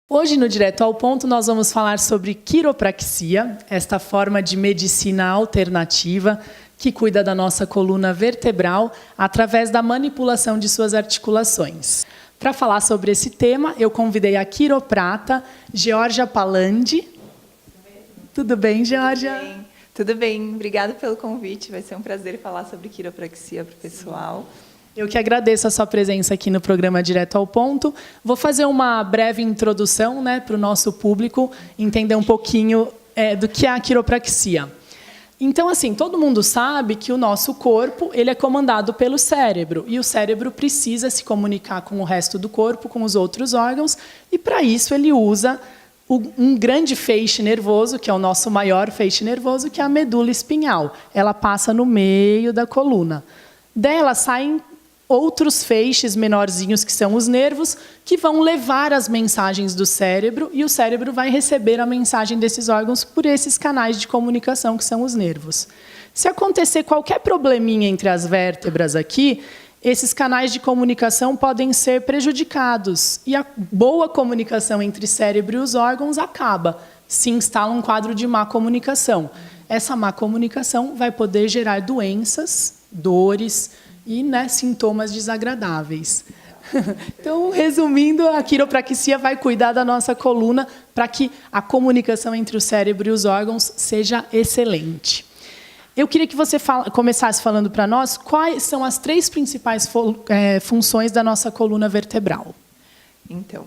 Hoje, no Direto ao Ponto, nós vamos falar sobre quiropraxia, esta forma de medicina alternativa que cuida da nossa coluna vertebral através da manipulação de suas articulações. Para falar sobre esse tema, eu convidei a quiroprata Georgia Palandi. Tudo bem, Georgia? Tudo bem. Obrigada pelo convite. Vai ser um prazer falar sobre quiropraxia para o pessoal. Eu que agradeço a sua presença aqui no programa Direto ao Ponto. Vou fazer uma breve introdução, para o nosso público entender um pouquinho do que é a quiropraxia. Então, assim, todo mundo sabe que o nosso corpo ele é comandado pelo cérebro, e o cérebro precisa se comunicar com o resto do corpo, com os outros órgãos, e para isso ele usa um grande feixe nervoso, que é o nosso maior feixe nervoso, que é a medula espinhal. Ela passa no meio da coluna. Dela saem outros feixes menorzinhos, que são os nervos, que vão levar as mensagens do cérebro, e o cérebro vai receber a mensagem desses órgãos por esses canais de comunicação, que são os nervos. Se acontecer qualquer probleminha entre as vértebras aqui, esses canais de comunicação podem ser prejudicados, e a boa comunicação entre cérebro e os órgãos acaba. Se instala um quadro de má comunicação. Essa má comunicação vai poder gerar doenças, dores, e sintomas desagradáveis. Então, resumindo, a quiropraxia vai cuidar da nossa coluna para que a comunicação entre o cérebro e os órgãos seja excelente. Eu queria que você começasse falando para nós quais são as três principais funções da nossa coluna vertebral. Então,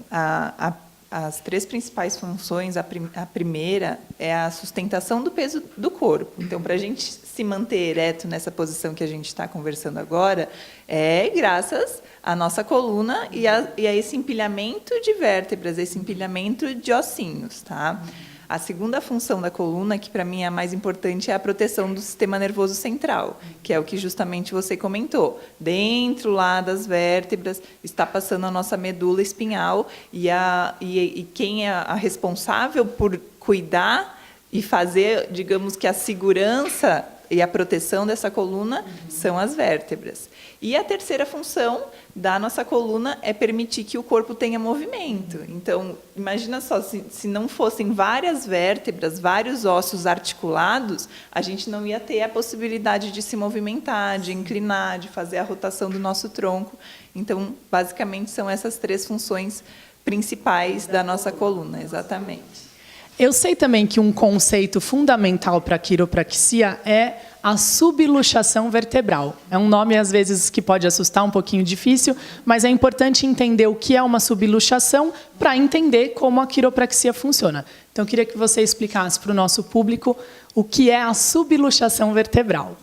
as três principais funções, a primeira é a sustentação do peso do corpo. Então, para a gente se manter ereto nessa posição que a gente está conversando agora, é graças à nossa coluna e a esse empilhamento de vértebras, esse empilhamento de ossinhos, tá? A segunda função da coluna, que para mim é a mais importante, é a proteção do sistema nervoso central, que é o que justamente você comentou. Dentro lá das vértebras está passando a nossa medula espinhal, e quem é a responsável por cuidar e fazer, digamos que a segurança e a proteção dessa coluna são as vértebras. E a terceira função da nossa coluna é permitir que o corpo tenha movimento. Então, imagina só, se não fossem várias vértebras, vários ossos articulados, a gente não ia ter a possibilidade de se movimentar, de inclinar, de fazer a rotação do nosso tronco. Então, basicamente, são essas três funções principais da nossa coluna, exatamente. Eu sei também que um conceito fundamental para a quiropraxia é a subluxação vertebral. É um nome, às vezes, que pode assustar, um pouquinho difícil, mas é importante entender o que é uma subluxação para entender como a quiropraxia funciona. Então, eu queria que você explicasse para o nosso público o que é a subluxação vertebral.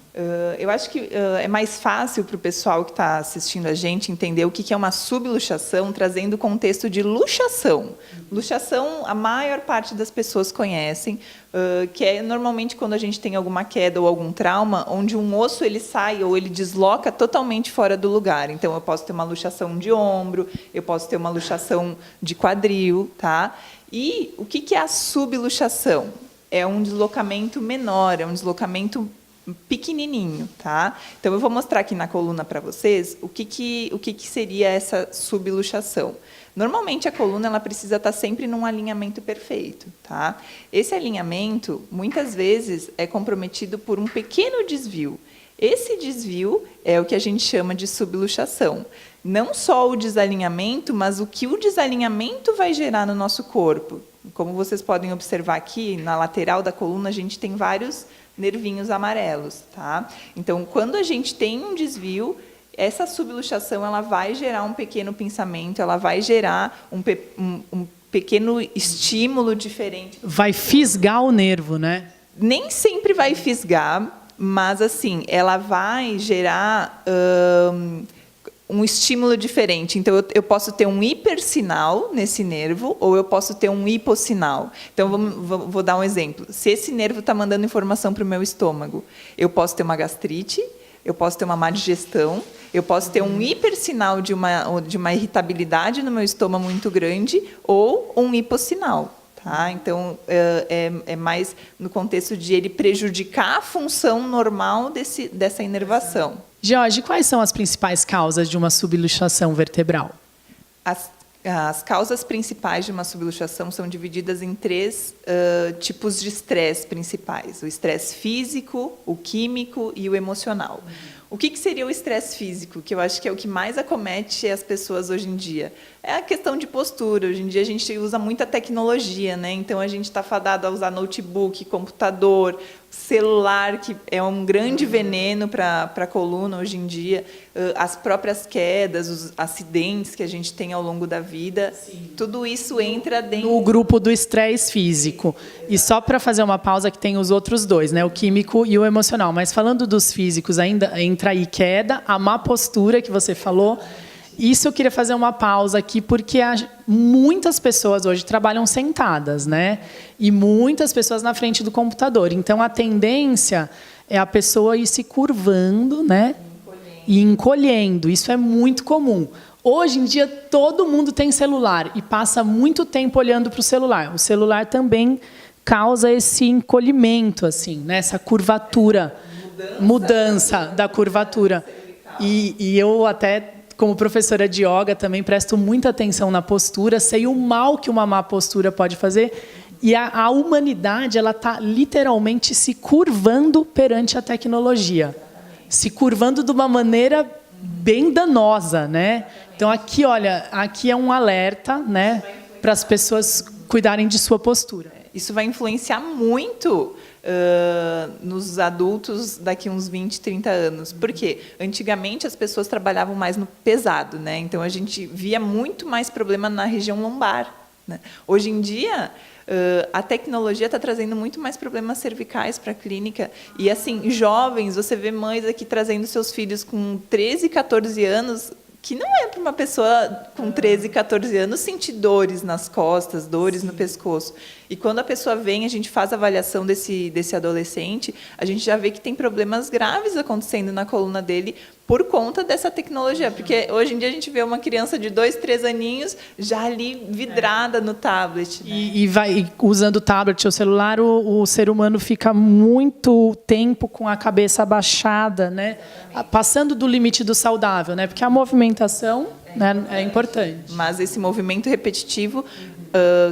Eu acho que é mais fácil para o pessoal que está assistindo a gente entender o que é uma subluxação, trazendo o contexto de luxação. Luxação, a maior parte das pessoas conhecem, que é normalmente quando a gente tem alguma queda ou algum trauma, onde um osso ele sai ou ele desloca totalmente fora do lugar. Então, eu posso ter uma luxação de ombro, eu posso ter uma luxação de quadril, tá? E o que é a subluxação? É um deslocamento menor, é um deslocamento pequenininho, tá? Então, eu vou mostrar aqui na coluna para vocês o que seria essa subluxação. Normalmente, a coluna ela precisa estar sempre num alinhamento perfeito, tá? Esse alinhamento, muitas vezes, é comprometido por um pequeno desvio. Esse desvio é o que a gente chama de subluxação. Não só o desalinhamento, mas o que o desalinhamento vai gerar no nosso corpo. Como vocês podem observar aqui, na lateral da coluna, a gente tem vários nervinhos amarelos, tá? Então, quando a gente tem um desvio, essa subluxação ela vai gerar um pequeno pinçamento, ela vai gerar um pequeno estímulo diferente. Vai fisgar o nervo, né? Nem sempre vai fisgar, mas assim, ela vai gerar um estímulo diferente. Então, eu posso ter um hipersinal nesse nervo, ou eu posso ter um hipossinal. Então, vou dar um exemplo. Se esse nervo está mandando informação para o meu estômago, eu posso ter uma gastrite, eu posso ter uma má digestão, eu posso ter um hipersinal de uma irritabilidade no meu estômago muito grande, ou um hipossinal. Tá? Então, é mais no contexto de ele prejudicar a função normal dessa inervação. Jorge, quais são as principais causas de uma subluxação vertebral? As causas principais de uma subluxação são divididas em 3 tipos de estresse principais: o estresse físico, o químico e o emocional. O que seria o estresse físico, que eu acho que é o que mais acomete as pessoas hoje em dia? É a questão de postura. Hoje em dia a gente usa muita tecnologia, né? Então a gente está fadado a usar notebook, computador, celular, que é um grande veneno para a coluna hoje em dia. As próprias quedas, os acidentes que a gente tem ao longo da vida, sim, tudo isso entra dentro... No grupo do estresse físico. E só para fazer uma pausa, que tem os outros 2, né? O químico e o emocional. Mas falando dos físicos, ainda entra aí queda, a má postura que você falou. Isso eu queria fazer uma pausa aqui, porque muitas pessoas hoje trabalham sentadas, né? E muitas pessoas na frente do computador. Então, a tendência é a pessoa ir se curvando, né? E encolhendo. Isso é muito comum. Hoje em dia, todo mundo tem celular e passa muito tempo olhando para o celular. O celular também causa esse encolhimento, assim, né? Essa curvatura, mudança da curvatura. E eu até, como professora de yoga, também presto muita atenção na postura, sei o mal que uma má postura pode fazer. E a humanidade está literalmente se curvando perante a tecnologia. Se curvando de uma maneira bem danosa, né? Então, aqui, olha, aqui é um alerta, né, para as pessoas cuidarem de sua postura. Isso vai influenciar muito nos adultos daqui uns 20, 30 anos. Por quê? Antigamente, as pessoas trabalhavam mais no pesado, né? Então, a gente via muito mais problema na região lombar, né? Hoje em dia, a tecnologia está trazendo muito mais problemas cervicais para a clínica. E, assim, jovens, você vê mães aqui trazendo seus filhos com 13, 14 anos, que não é para uma pessoa com 13, 14 anos sentir dores nas costas, dores no pescoço. E quando a pessoa vem, a gente faz a avaliação desse adolescente, a gente já vê que tem problemas graves acontecendo na coluna dele por conta dessa tecnologia. Porque hoje em dia a gente vê uma criança de 2, 3 aninhos já ali vidrada no tablet. Né? E vai usando o tablet ou celular, o ser humano fica muito tempo com a cabeça abaixada, né? Passando do limite do saudável, né? Porque a movimentação, né, é importante. Mas esse movimento repetitivo,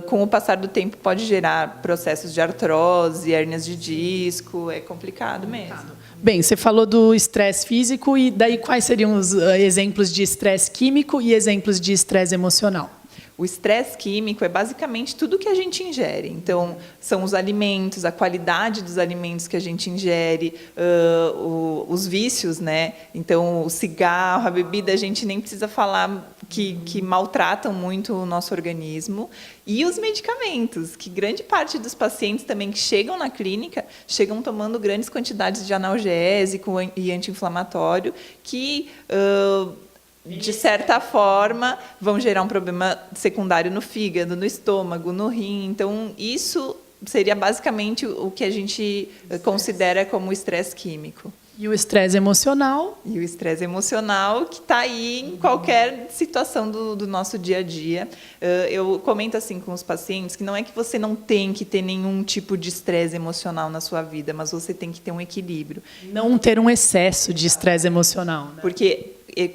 com o passar do tempo, pode gerar processos de artrose, hérnias de disco, é complicado mesmo. Bem, você falou do estresse físico, e daí quais seriam os exemplos de estresse químico e exemplos de estresse emocional? O estresse químico é basicamente tudo que a gente ingere. Então, são os alimentos, a qualidade dos alimentos que a gente ingere, os vícios, né? Então, o cigarro, a bebida, a gente nem precisa falar que maltratam muito o nosso organismo. E os medicamentos, que grande parte dos pacientes também que chegam na clínica, chegam tomando grandes quantidades de analgésico e anti-inflamatório, que... de certa forma, vão gerar um problema secundário no fígado, no estômago, no rim. Então, isso seria basicamente o que a gente considera como estresse químico. E o estresse emocional? E o estresse emocional, que está aí em qualquer situação do nosso dia a dia. Eu comento assim com os pacientes que não é que você não tem que ter nenhum tipo de estresse emocional na sua vida, mas você tem que ter um equilíbrio. Não ter um excesso de estresse emocional. Né? Porque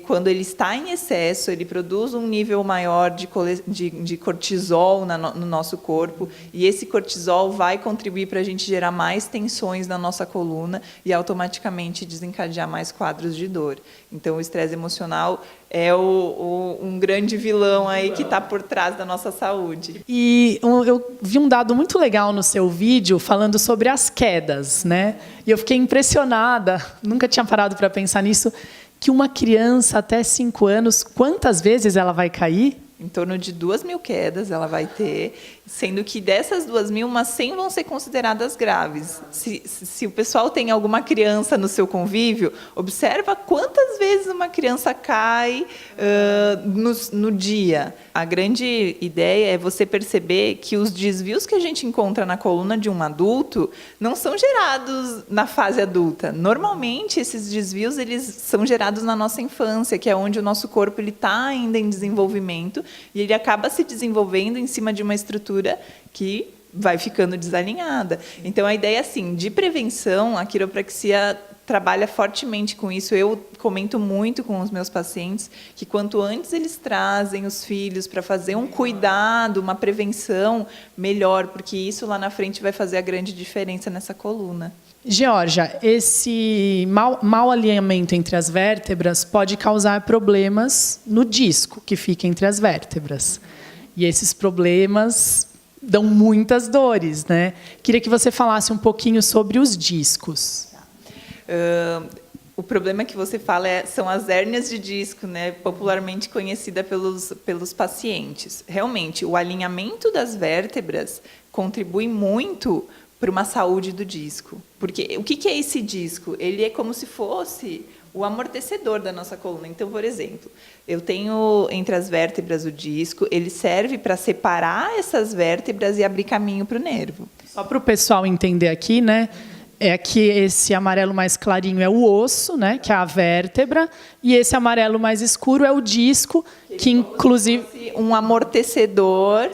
quando ele está em excesso, ele produz um nível maior de cortisol no nosso corpo, e esse cortisol vai contribuir para a gente gerar mais tensões na nossa coluna e automaticamente desencadear mais quadros de dor. Então, o estresse emocional é um grande vilão aí que está por trás da nossa saúde. E eu vi um dado muito legal no seu vídeo falando sobre as quedas, né? E eu fiquei impressionada, nunca tinha parado para pensar nisso, que uma criança até 5 anos, quantas vezes ela vai cair? Em torno de 2.000 quedas ela vai ter, sendo que dessas 2.000, umas 100 vão ser consideradas graves. Se o pessoal tem alguma criança no seu convívio, observa quantas vezes uma criança cai no dia. A grande ideia é você perceber que os desvios que a gente encontra na coluna de um adulto não são gerados na fase adulta. Normalmente, esses desvios eles são gerados na nossa infância, que é onde o nosso corpo está ainda em desenvolvimento, e ele acaba se desenvolvendo em cima de uma estrutura que vai ficando desalinhada. Então, a ideia assim, de prevenção, a quiropraxia trabalha fortemente com isso. Eu comento muito com os meus pacientes que quanto antes eles trazem os filhos para fazer um cuidado, uma prevenção, melhor, porque isso lá na frente vai fazer a grande diferença nessa coluna. Georgia, esse mau alinhamento entre as vértebras pode causar problemas no disco que fica entre as vértebras. E esses problemas dão muitas dores, né? Queria que você falasse um pouquinho sobre os discos. O problema que você fala são as hérnias de disco, né? Popularmente conhecida pelos pacientes. Realmente, o alinhamento das vértebras contribui muito para uma saúde do disco. Porque o que é esse disco? Ele é como se fosse o amortecedor da nossa coluna. Então, por exemplo, eu tenho entre as vértebras o disco, ele serve para separar essas vértebras e abrir caminho para o nervo. Só para o pessoal entender aqui, né? É que esse amarelo mais clarinho é o osso, né? Que é a vértebra, e esse amarelo mais escuro é o disco, que inclusive um amortecedor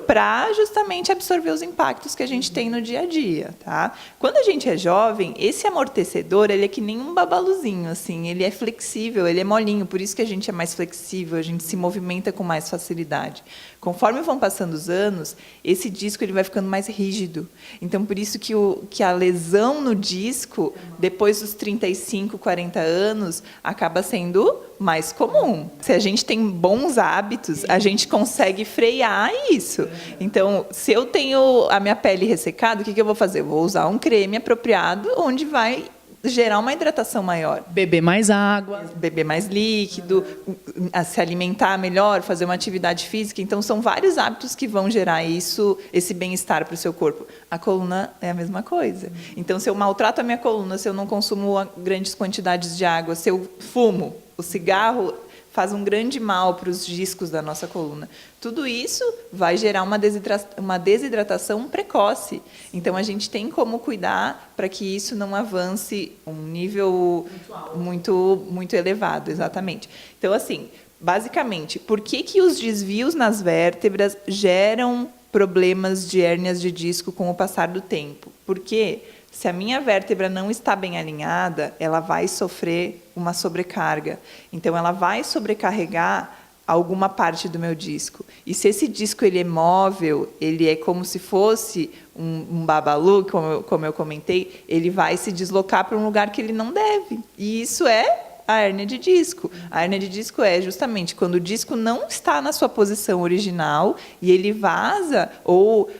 para justamente absorver os impactos que a gente tem no dia a dia, tá? Quando a gente é jovem, esse amortecedor, ele é que nem um babaluzinho, assim, ele é flexível, ele é molinho, por isso que a gente é mais flexível, a gente se movimenta com mais facilidade. Conforme vão passando os anos, esse disco ele vai ficando mais rígido. Então, por isso que a lesão no disco, depois dos 35, 40 anos, acaba sendo mais comum. Se a gente tem bons hábitos, a gente consegue frear isso. Então, se eu tenho a minha pele ressecada, o que eu vou fazer? Eu vou usar um creme apropriado, onde vai gerar uma hidratação maior. Beber mais água. Beber mais líquido, se alimentar melhor, fazer uma atividade física. Então, são vários hábitos que vão gerar esse bem-estar para o seu corpo. A coluna é a mesma coisa. Então, se eu maltrato a minha coluna, se eu não consumo grandes quantidades de água, se eu fumo, o cigarro faz um grande mal para os discos da nossa coluna. Tudo isso vai gerar uma desidratação precoce. Então, a gente tem como cuidar para que isso não avance um nível muito elevado, exatamente. Então, assim, basicamente, por que os desvios nas vértebras geram problemas de hérnias de disco com o passar do tempo? Porque se a minha vértebra não está bem alinhada, ela vai sofrer uma sobrecarga. Então, ela vai sobrecarregar alguma parte do meu disco. E se esse disco ele é móvel, ele é como se fosse um babalu, como eu comentei, ele vai se deslocar para um lugar que ele não deve. E isso é a hérnia de disco. A hérnia de disco é justamente quando o disco não está na sua posição original e ele vaza ou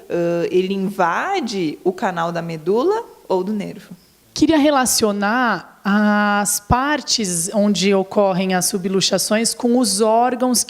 ele invade o canal da medula ou do nervo. Queria relacionar as partes onde ocorrem as subluxações com os órgãos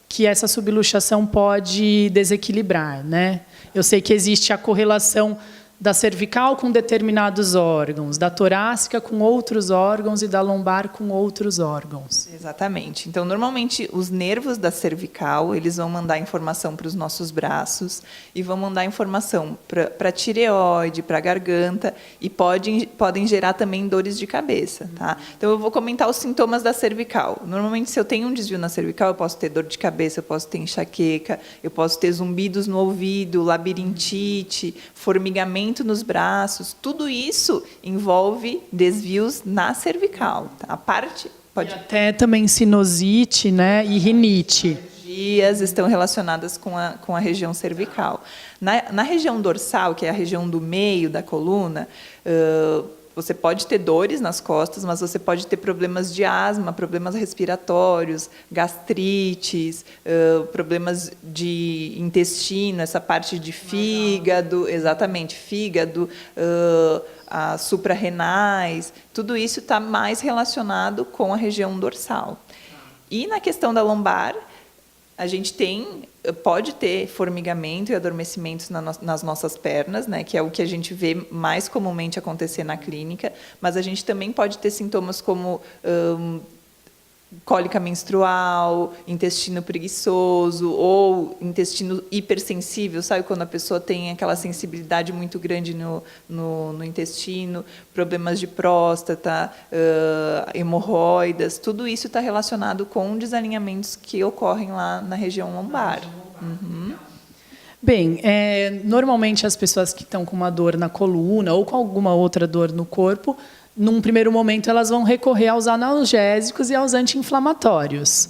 que essa subluxação pode desequilibrar, né? Eu sei que existe a correlação da cervical com determinados órgãos, da torácica com outros órgãos e da lombar com outros órgãos. Exatamente. Então, normalmente, os nervos da cervical, eles vão mandar informação para os nossos braços e vão mandar informação para a tireoide, para a garganta e podem gerar também dores de cabeça, tá? Então, eu vou comentar os sintomas da cervical. Normalmente, se eu tenho um desvio na cervical, eu posso ter dor de cabeça, eu posso ter enxaqueca, eu posso ter zumbidos no ouvido, labirintite, formigamento nos braços, tudo isso envolve desvios na cervical. Tá? A parte pode... E até também sinusite, né, e rinite. Dias estão relacionadas com a região cervical. Na região dorsal, que é a região do meio da coluna, você pode ter dores nas costas, mas você pode ter problemas de asma, problemas respiratórios, gastrites, problemas de intestino, essa parte de fígado, exatamente, fígado, as suprarrenais, tudo isso está mais relacionado com a região dorsal. E na questão da lombar, a gente pode ter formigamento e adormecimentos nas nossas pernas, né, que é o que a gente vê mais comumente acontecer na clínica, mas a gente também pode ter sintomas como cólica menstrual, intestino preguiçoso ou intestino hipersensível, sabe quando a pessoa tem aquela sensibilidade muito grande no intestino, problemas de próstata, hemorroidas, tudo isso está relacionado com desalinhamentos que ocorrem lá na região lombar. Uhum. Bem, normalmente as pessoas que estão com uma dor na coluna ou com alguma outra dor no corpo num primeiro momento, elas vão recorrer aos analgésicos e aos anti-inflamatórios.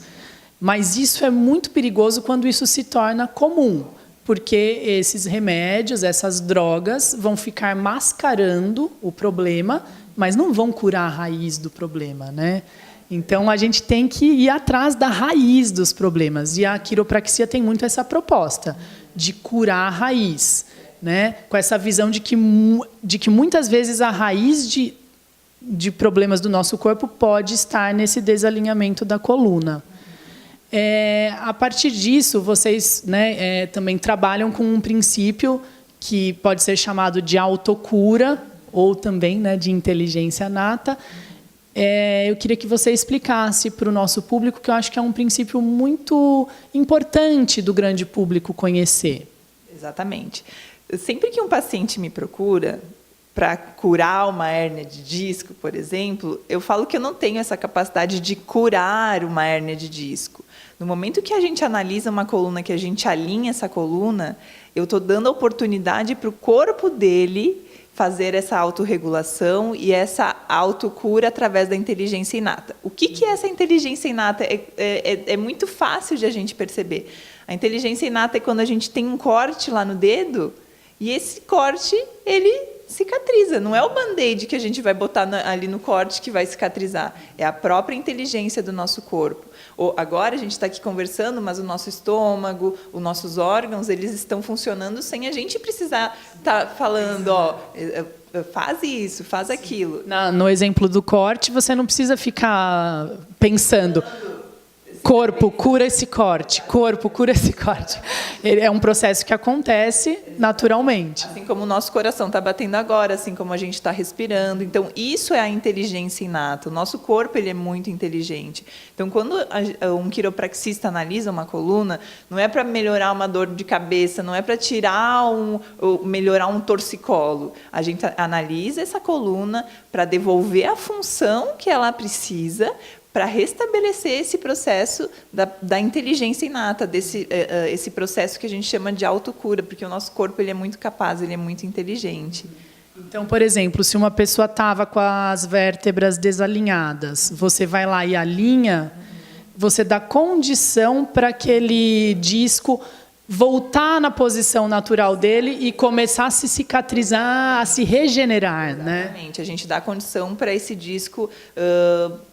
Mas isso é muito perigoso quando isso se torna comum, porque esses remédios, essas drogas, vão ficar mascarando o problema, mas não vão curar a raiz do problema, né? Então, a gente tem que ir atrás da raiz dos problemas. E a quiropraxia tem muito essa proposta de curar a raiz, né? Com essa visão de que muitas vezes a raiz de problemas do nosso corpo pode estar nesse desalinhamento da coluna. A partir disso, vocês, né, também trabalham com um princípio que pode ser chamado de autocura, ou também, né, de inteligência nata. Eu queria que você explicasse para o nosso público, que eu acho que é um princípio muito importante do grande público conhecer. Exatamente. Sempre que um paciente me procura para curar uma hérnia de disco, por exemplo, eu falo que eu não tenho essa capacidade de curar uma hérnia de disco. No momento que a gente analisa uma coluna, que a gente alinha essa coluna, eu estou dando a oportunidade para o corpo dele fazer essa autorregulação e essa autocura através da inteligência inata. O que é essa inteligência inata? É muito fácil de a gente perceber. A inteligência inata é quando a gente tem um corte lá no dedo e esse corte, ele cicatriza. Não é o band-aid que a gente vai botar ali no corte que vai cicatrizar. É a própria inteligência do nosso corpo. Agora a gente está aqui conversando, mas o nosso estômago, os nossos órgãos, eles estão funcionando sem a gente precisar estar falando, faz isso, faz aquilo. No exemplo do corte, você não precisa ficar pensando, corpo, cura esse corte, corpo, cura esse corte. É um processo que acontece naturalmente. Assim como o nosso coração está batendo agora, assim como a gente está respirando. Então, isso é a inteligência inata. O nosso corpo, ele é muito inteligente. Então, quando um quiropraxista analisa uma coluna, não é para melhorar uma dor de cabeça, não é para melhorar um torcicolo. A gente analisa essa coluna para devolver a função que ela precisa, para restabelecer esse processo da inteligência inata, esse processo que a gente chama de autocura, porque o nosso corpo, ele é muito capaz, ele é muito inteligente. Então, por exemplo, se uma pessoa estava com as vértebras desalinhadas, você vai lá e alinha, você dá condição para aquele disco voltar na posição natural dele e começar a se cicatrizar, a se regenerar, Exatamente. Né? A gente dá condição para esse disco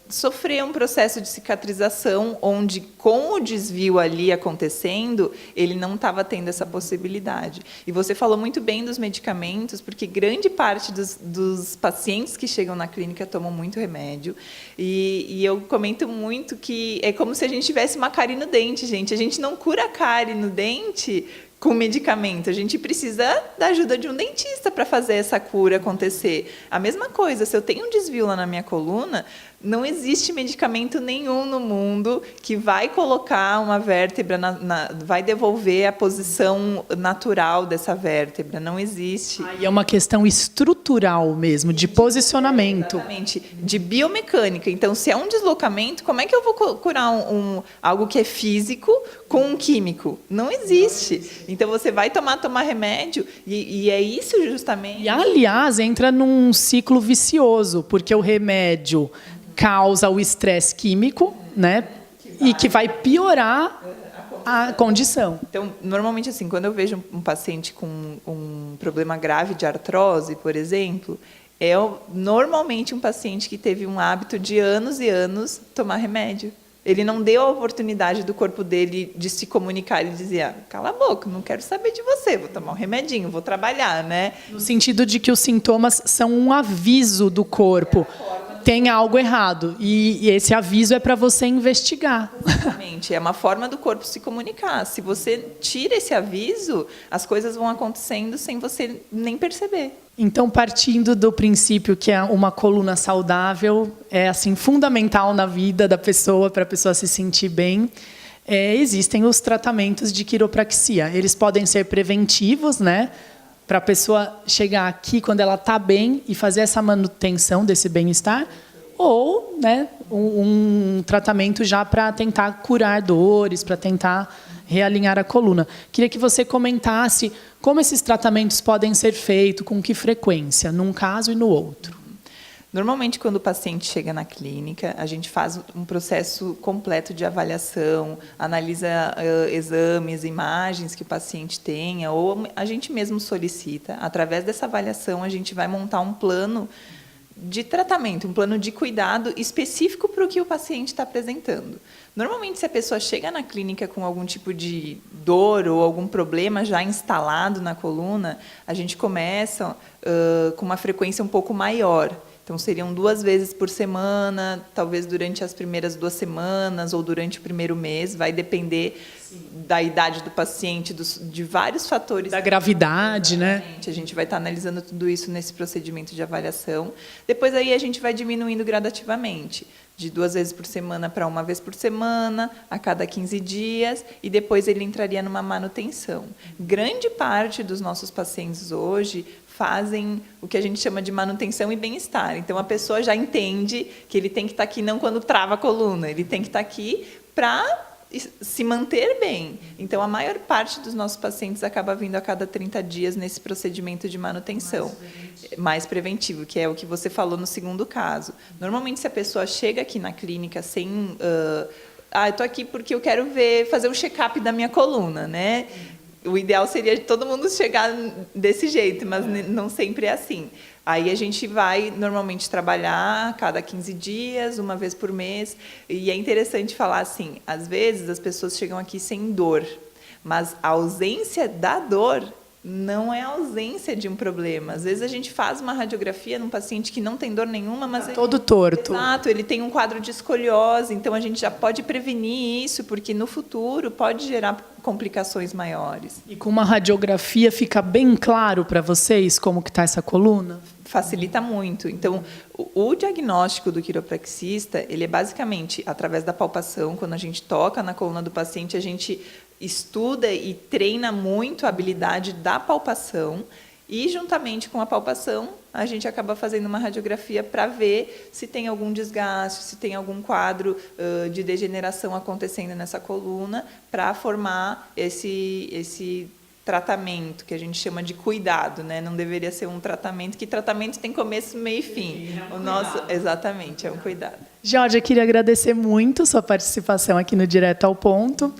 sofrer um processo de cicatrização, onde, com o desvio ali acontecendo, ele não estava tendo essa possibilidade. E você falou muito bem dos medicamentos, porque grande parte dos pacientes que chegam na clínica tomam muito remédio. E eu comento muito que é como se a gente tivesse uma cárie no dente, gente. A gente não cura a cárie no dente com medicamento, a gente precisa da ajuda de um dentista para fazer essa cura acontecer. A mesma coisa, se eu tenho um desvio lá na minha coluna, não existe medicamento nenhum no mundo que vai colocar uma vértebra, vai devolver a posição natural dessa vértebra. Não existe. E é uma questão estrutural mesmo, de posicionamento. Exatamente, de biomecânica. Então, se é um deslocamento, como é que eu vou curar algo que é físico com um químico? Não existe. Então, você vai tomar remédio e é isso justamente. E, aliás, entra num ciclo vicioso, porque o remédio causa o estresse químico, né? E que vai piorar a condição. Então, normalmente, assim, quando eu vejo um paciente com um problema grave de artrose, por exemplo, é normalmente um paciente que teve um hábito de anos e anos tomar remédio. Ele não deu a oportunidade do corpo dele de se comunicar. Ele dizia, cala a boca, não quero saber de você, vou tomar um remedinho, vou trabalhar, né? No sentido de que os sintomas são um aviso do corpo. Tem algo errado. E esse aviso é para você investigar. Exatamente. É uma forma do corpo se comunicar. Se você tira esse aviso, as coisas vão acontecendo sem você nem perceber. Então, partindo do princípio que é uma coluna saudável é assim fundamental na vida da pessoa, para a pessoa se sentir bem, existem os tratamentos de quiropraxia. Eles podem ser preventivos, né? Para a pessoa chegar aqui quando ela está bem e fazer essa manutenção desse bem-estar, ou, né, um tratamento já para tentar curar dores, para tentar realinhar a coluna. Queria que você comentasse como esses tratamentos podem ser feitos, com que frequência, num caso e no outro. Normalmente, quando o paciente chega na clínica, a gente faz um processo completo de avaliação, analisa exames, imagens que o paciente tenha, ou a gente mesmo solicita. Através dessa avaliação, a gente vai montar um plano de tratamento, um plano de cuidado específico para o que o paciente está apresentando. Normalmente, se a pessoa chega na clínica com algum tipo de dor ou algum problema já instalado na coluna, a gente começa com uma frequência um pouco maior. Então, seriam 2 vezes por semana, talvez durante as primeiras 2 semanas ou durante o primeiro mês, vai depender da idade do paciente, de vários fatores. Da gravidade, né? A gente vai estar analisando tudo isso nesse procedimento de avaliação. Depois, aí, a gente vai diminuindo gradativamente, de 2 vezes por semana para 1 vez por semana, a cada 15 dias, e depois ele entraria numa manutenção. Grande parte dos nossos pacientes hoje fazem o que a gente chama de manutenção e bem-estar. Então, a pessoa já entende que ele tem que estar aqui não quando trava a coluna, ele tem que estar aqui para se manter bem. Então, a maior parte dos nossos pacientes acaba vindo a cada 30 dias nesse procedimento de manutenção. Mais preventivo, que é o que você falou no segundo caso. Normalmente, se a pessoa chega aqui na clínica sem... eu estou aqui porque eu quero fazer um check-up da minha coluna, né? O ideal seria todo mundo chegar desse jeito, mas não sempre é assim. Aí a gente vai, normalmente, trabalhar a cada 15 dias, 1 vez por mês. E é interessante falar assim, às vezes as pessoas chegam aqui sem dor, mas a ausência da dor não é a ausência de um problema. Às vezes a gente faz uma radiografia num paciente que não tem dor nenhuma, mas... todo torto. Exato, ele tem um quadro de escoliose, então a gente já pode prevenir isso, porque no futuro pode gerar complicações maiores. E com uma radiografia fica bem claro para vocês como que está essa coluna? Facilita muito. Então, o diagnóstico do quiropraxista, ele é basicamente através da palpação. Quando a gente toca na coluna do paciente, a gente estuda e treina muito a habilidade da palpação e, juntamente com a palpação, a gente acaba fazendo uma radiografia para ver se tem algum desgaste, se tem algum quadro de degeneração acontecendo nessa coluna, para formar esse tratamento, que a gente chama de cuidado, né? Não deveria ser um tratamento, que tratamento tem começo, meio e fim. Exatamente, é um cuidado. Jorge, eu queria agradecer muito sua participação aqui no Direto ao Ponto.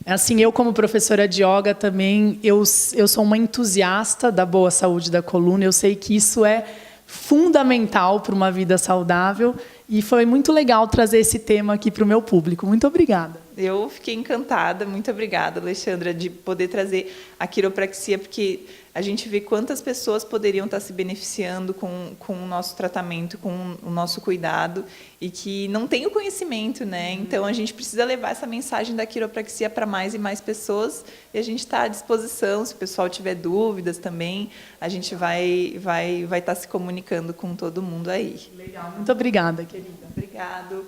Assim, eu como professora de yoga também, eu sou uma entusiasta da boa saúde da coluna, eu sei que isso é fundamental para uma vida saudável e foi muito legal trazer esse tema aqui para o meu público. Muito obrigada. Eu fiquei encantada, muito obrigada, Alexandra, de poder trazer a quiropraxia, porque a gente vê quantas pessoas poderiam estar se beneficiando com o nosso tratamento, com o nosso cuidado, e que não tem o conhecimento, né? Então, a gente precisa levar essa mensagem da quiropraxia para mais e mais pessoas, e a gente está à disposição, se o pessoal tiver dúvidas também, a gente vai estar se comunicando com todo mundo aí. Legal, muito obrigada, querida. Obrigado.